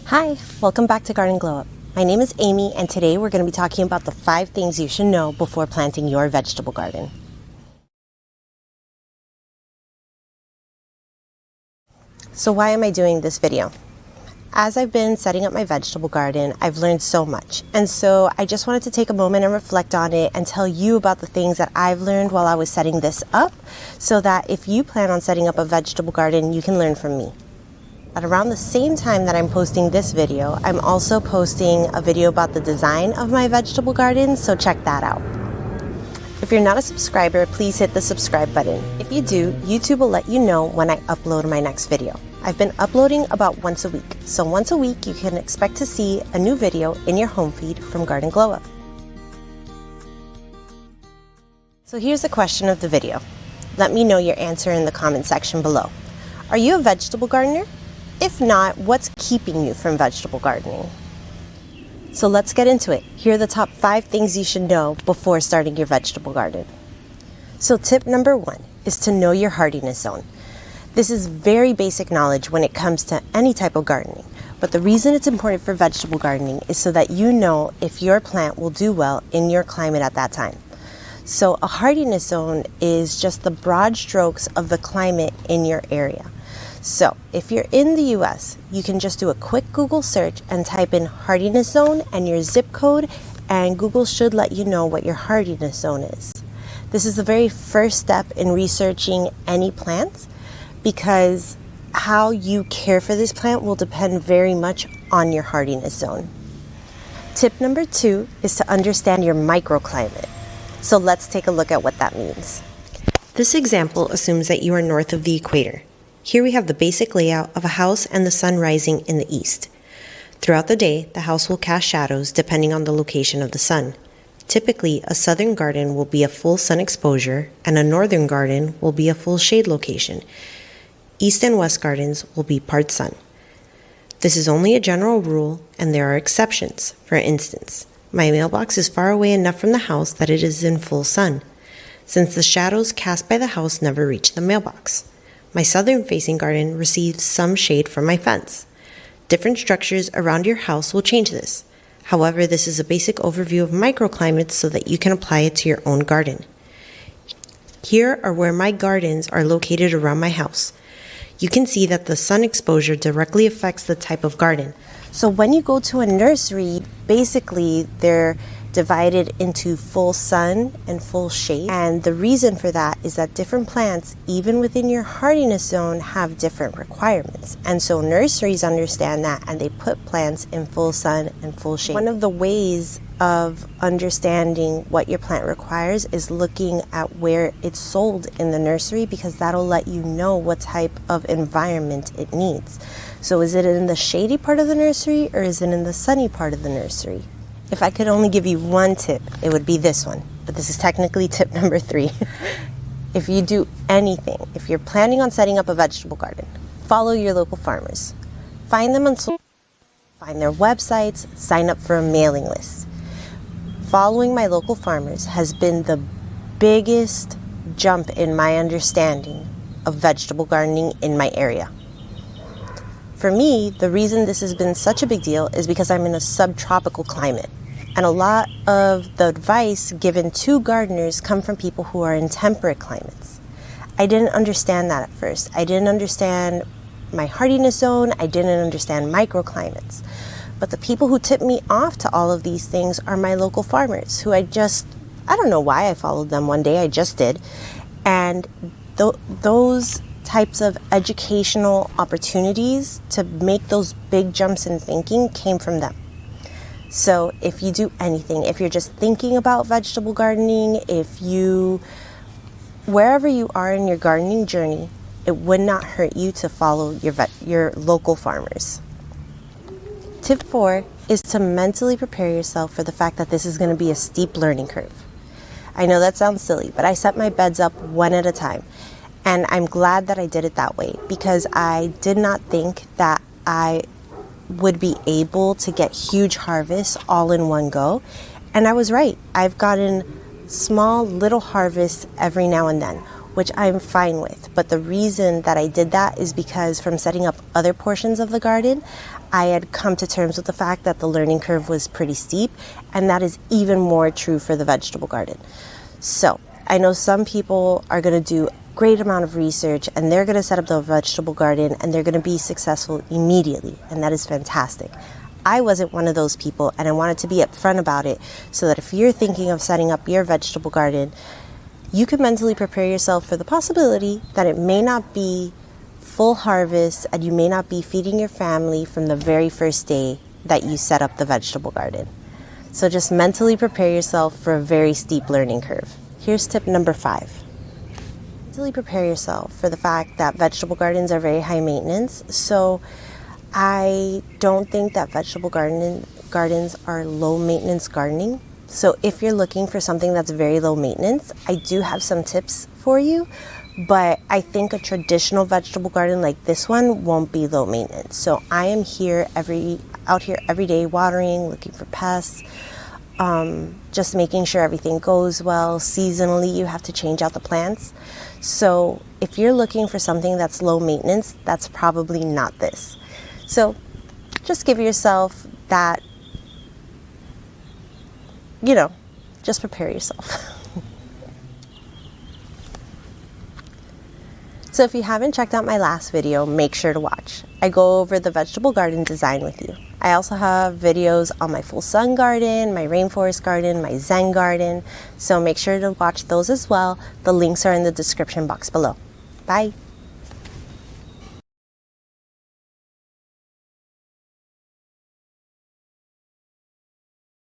Hi, welcome back to Garden Glow Up. My name is Amy, and today we're going to be talking about the 5 things you should know before planting your vegetable garden. So why am I doing this video? As I've been setting up my vegetable garden, I've learned so much. And so I just wanted to take a moment and reflect on it and tell you about the things that I've learned while I was setting this up, so that if you plan on setting up a vegetable garden, you can learn from me. At around the same time that I'm posting this video, I'm also posting a video about the design of my vegetable garden, so check that out. If you're not a subscriber, please hit the subscribe button. If you do, YouTube will let you know when I upload my next video. I've been uploading about once a week, so once a week you can expect to see a new video in your home feed from Garden Glow Up. So here's the question of the video. Let me know your answer in the comment section below. Are you a vegetable gardener? If not, what's keeping you from vegetable gardening? So let's get into it. Here are the top 5 things you should know before starting your vegetable garden. So tip number 1 is to know your hardiness zone. This is very basic knowledge when it comes to any type of gardening, but the reason it's important for vegetable gardening is so that you know if your plant will do well in your climate at that time. So a hardiness zone is just the broad strokes of the climate in your area. So if you're in the US, you can just do a quick Google search and type in hardiness zone and your zip code, and Google should let you know what your hardiness zone is. This is the very first step in researching any plant, because how you care for this plant will depend very much on your hardiness zone. Tip number 2 is to understand your microclimate. So let's take a look at what that means. This example assumes that you are north of the equator. Here we have the basic layout of a house and the sun rising in the east. Throughout the day, the house will cast shadows depending on the location of the sun. Typically, a southern garden will be a full sun exposure, and a northern garden will be a full shade location. East and west gardens will be part sun. This is only a general rule, and there are exceptions. For instance, my mailbox is far away enough from the house that it is in full sun, since the shadows cast by the house never reach the mailbox. My southern-facing garden receives some shade from my fence. Different structures around your house will change this. However, this is a basic overview of microclimates so that you can apply it to your own garden. Here are where my gardens are located around my house. You can see that the sun exposure directly affects the type of garden. So when you go to a nursery, basically they're divided into full sun and full shade. And the reason for that is that different plants, even within your hardiness zone, have different requirements. And so nurseries understand that, and they put plants in full sun and full shade. One of the ways of understanding what your plant requires is looking at where it's sold in the nursery, because that'll let you know what type of environment it needs. So is it in the shady part of the nursery, or is it in the sunny part of the nursery? If I could only give you one tip, it would be this one, but this is technically tip number 3. If you do anything, if you're planning on setting up a vegetable garden, follow your local farmers. Find them on social, find their websites, sign up for a mailing list. Following my local farmers has been the biggest jump in my understanding of vegetable gardening in my area. For me, the reason this has been such a big deal is because I'm in a subtropical climate. And a lot of the advice given to gardeners come from people who are in temperate climates. I didn't understand that at first. I didn't understand my hardiness zone. I didn't understand microclimates. But the people who tipped me off to all of these things are my local farmers, who I don't know why I followed them one day, I just did. And those types of educational opportunities to make those big jumps in thinking came from them. So if you do anything, if you're just thinking about vegetable gardening, wherever you are in your gardening journey, it would not hurt you to follow your local farmers. Tip 4 is to mentally prepare yourself for the fact that this is going to be a steep learning curve. I know that sounds silly, but I set my beds up one at a time. And I'm glad that I did it that way, because I did not think that I would be able to get huge harvests all in one go. And I was right. I've gotten small little harvests every now and then, which I'm fine with. But the reason that I did that is because from setting up other portions of the garden, I had come to terms with the fact that the learning curve was pretty steep, and that is even more true for the vegetable garden. So I know some people are going to do a great amount of research and they're going to set up the vegetable garden and they're going to be successful immediately, and that is fantastic. I wasn't one of those people, and I wanted to be upfront about it so that if you're thinking of setting up your vegetable garden, you can mentally prepare yourself for the possibility that it may not be full harvest and you may not be feeding your family from the very first day that you set up the vegetable garden. So just mentally prepare yourself for a very steep learning curve. Here's tip number 5. Mentally prepare yourself for the fact that vegetable gardens are very high maintenance. So I don't think that vegetable gardens are low maintenance gardening. So if you're looking for something that's very low maintenance, I do have some tips for you, but I think a traditional vegetable garden like this one won't be low maintenance. So I am out here every day watering, looking for pests, just making sure everything goes well. Seasonally, you have to change out the plants. So if you're looking for something that's low maintenance, that's probably not this. So just give yourself that, just prepare yourself. So if you haven't checked out my last video, make sure to watch. I go over the vegetable garden design with you. I also have videos on my full sun garden, my rainforest garden, my Zen garden. So make sure to watch those as well. The links are in the description box below. Bye.